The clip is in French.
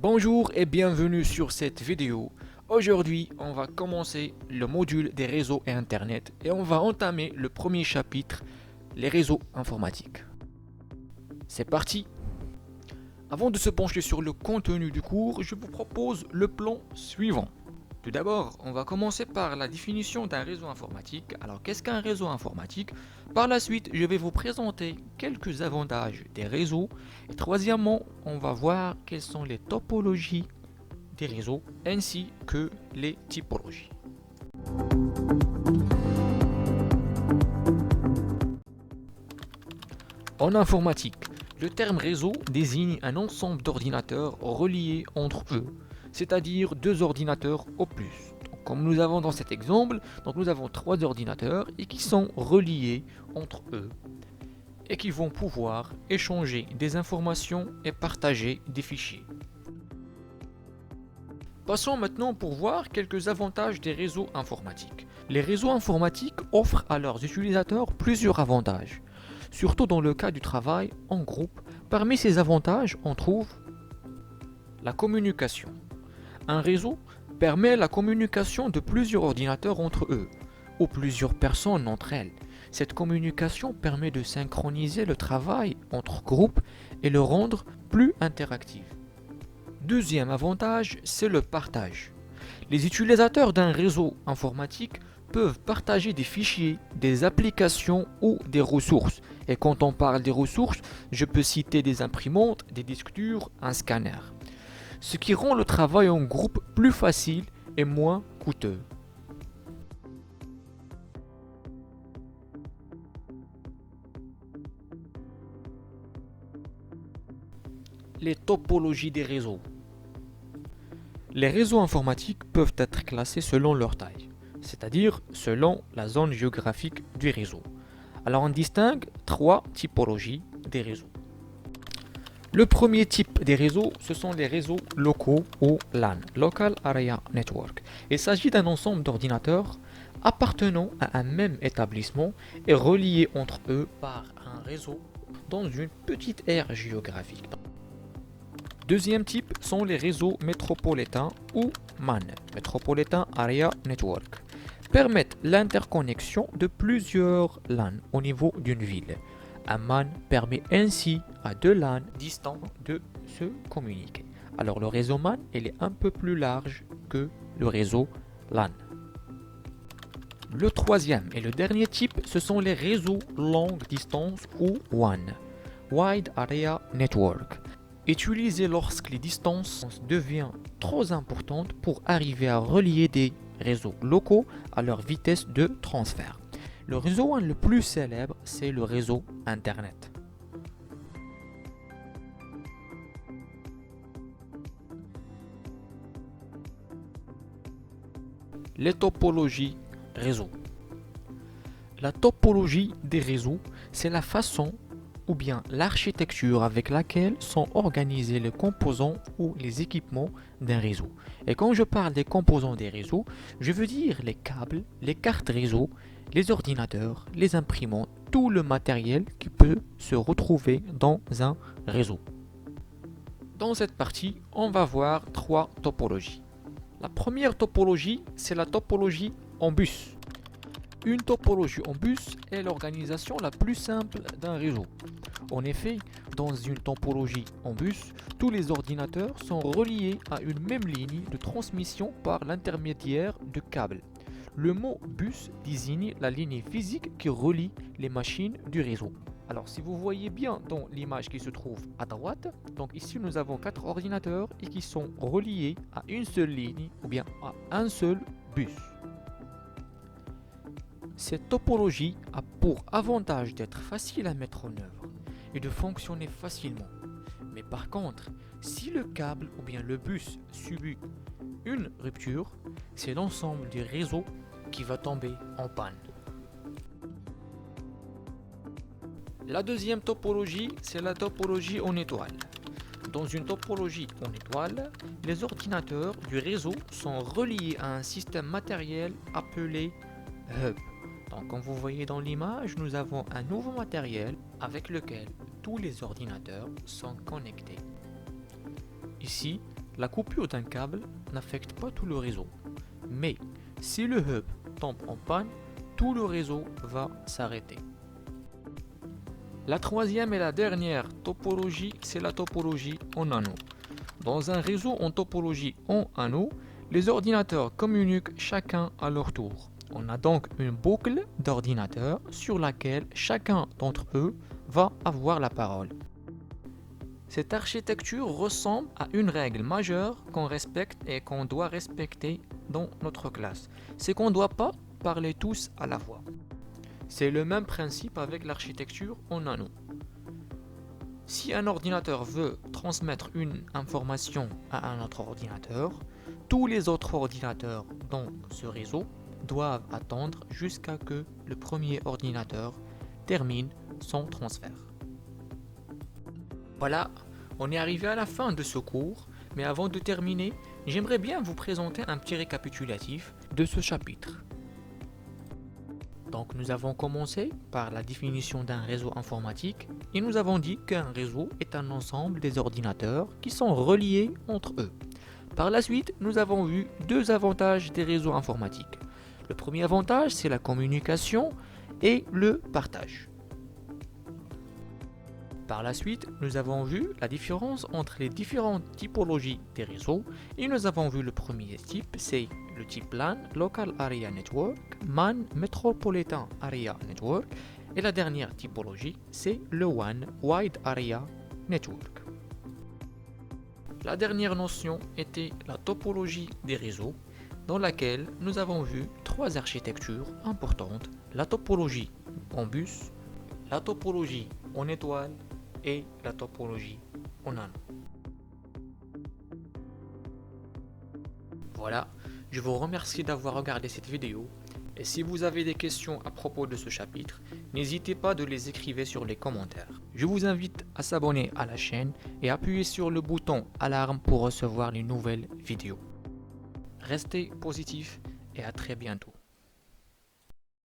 Bonjour et bienvenue sur cette vidéo. Aujourd'hui, on va commencer le module des réseaux et Internet et on va entamer le premier chapitre, les réseaux informatiques. C'est parti! Avant de se pencher sur le contenu du cours, je vous propose le plan suivant. Tout d'abord, on va commencer par la définition d'un réseau informatique. Alors, qu'est-ce qu'un réseau informatique? Par la suite, je vais vous présenter quelques avantages des réseaux. Et troisièmement, on va voir quelles sont les topologies des réseaux ainsi que les typologies. En informatique, le terme réseau désigne un ensemble d'ordinateurs reliés entre eux, c'est-à-dire deux ordinateurs au plus. Donc, comme nous avons dans cet exemple, nous avons trois ordinateurs et qui sont reliés entre eux et qui vont pouvoir échanger des informations et partager des fichiers. Passons maintenant pour voir quelques avantages des réseaux informatiques. Les réseaux informatiques offrent à leurs utilisateurs plusieurs avantages, surtout dans le cas du travail en groupe. Parmi ces avantages, on trouve la communication. Un réseau permet la communication de plusieurs ordinateurs entre eux, ou plusieurs personnes entre elles. Cette communication permet de synchroniser le travail entre groupes et le rendre plus interactif. Deuxième avantage, c'est le partage. Les utilisateurs d'un réseau informatique peuvent partager des fichiers, des applications ou des ressources. Et quand on parle des ressources, je peux citer des imprimantes, des disques durs, un scanner. Ce qui rend le travail en groupe plus facile et moins coûteux. Les topologies des réseaux. Les réseaux informatiques peuvent être classés selon leur taille, c'est-à-dire selon la zone géographique du réseau. Alors on distingue trois typologies des réseaux. Le premier type des réseaux, ce sont les réseaux locaux ou LAN, Local Area Network. Il s'agit d'un ensemble d'ordinateurs appartenant à un même établissement et reliés entre eux par un réseau dans une petite aire géographique. Deuxième type sont les réseaux métropolitains ou MAN, Metropolitan Area Network, permettent l'interconnexion de plusieurs LAN au niveau d'une ville. Un MAN permet ainsi à deux LAN distants de se communiquer. Alors le réseau MAN il est un peu plus large que le réseau LAN. Le troisième et le dernier type, ce sont les réseaux longue distance ou WAN, Wide Area Network. Utilisé lorsque les distances deviennent trop importantes pour arriver à relier des réseaux locaux à leur vitesse de transfert. Le réseau WAN le plus célèbre, c'est le réseau Internet. Les topologies réseau. La topologie des réseaux, c'est la façon ou bien l'architecture avec laquelle sont organisés les composants ou les équipements d'un réseau. Et quand je parle des composants des réseaux, je veux dire les câbles, les cartes réseau, les ordinateurs, les imprimantes, tout le matériel qui peut se retrouver dans un réseau. Dans cette partie, on va voir trois topologies. La première topologie, c'est la topologie en bus. Une topologie en bus est l'organisation la plus simple d'un réseau. En effet, dans une topologie en bus, tous les ordinateurs sont reliés à une même ligne de transmission par l'intermédiaire de câbles. Le mot bus désigne la ligne physique qui relie les machines du réseau. Alors si vous voyez bien dans l'image qui se trouve à droite, donc ici nous avons 4 ordinateurs et qui sont reliés à une seule ligne ou bien à un seul bus. Cette topologie a pour avantage d'être facile à mettre en œuvre et de fonctionner facilement. Mais par contre, si le câble ou bien le bus subit une rupture, c'est l'ensemble du réseau qui va tomber en panne. La deuxième topologie, c'est la topologie en étoile. Dans une topologie en étoile, les ordinateurs du réseau sont reliés à un système matériel appelé hub. Donc, comme vous voyez dans l'image, nous avons un nouveau matériel avec lequel tous les ordinateurs sont connectés. Ici, La coupure d'un câble n'affecte pas tout le réseau, mais si le hub tombe en panne, tout le réseau va s'arrêter. La troisième et la dernière topologie, c'est la topologie en anneau. Dans un réseau en topologie en anneau, les ordinateurs communiquent chacun à leur tour. On a donc une boucle d'ordinateurs sur laquelle chacun d'entre eux va avoir la parole. Cette architecture ressemble à une règle majeure qu'on respecte et qu'on doit respecter dans notre classe. C'est qu'on ne doit pas parler tous à la fois. C'est le même principe avec l'architecture en anneau. Si un ordinateur veut transmettre une information à un autre ordinateur, tous les autres ordinateurs dans ce réseau doivent attendre jusqu'à que le premier ordinateur termine son transfert. Voilà, on est arrivé à la fin de ce cours, mais avant de terminer, j'aimerais bien vous présenter un petit récapitulatif de ce chapitre. Donc nous avons commencé par la définition d'un réseau informatique et nous avons dit qu'un réseau est un ensemble des ordinateurs qui sont reliés entre eux. Par la suite, nous avons vu deux avantages des réseaux informatiques. Le premier avantage, c'est la communication et le partage. Par la suite, nous avons vu la différence entre les différentes typologies des réseaux et nous avons vu le premier type, c'est le type LAN, Local Area Network, MAN, Metropolitan Area Network et la dernière typologie, c'est le WAN, Wide Area Network. La dernière notion était la topologie des réseaux dans laquelle nous avons vu trois architectures importantes, la topologie en bus, la topologie en étoile et la topologie en anneau. Voilà, je vous remercie d'avoir regardé cette vidéo et si vous avez des questions à propos de ce chapitre, n'hésitez pas de les écrire sur les commentaires. Je vous invite à s'abonner à la chaîne et appuyer sur le bouton alarme pour recevoir les nouvelles vidéos. Restez positifs et à très bientôt.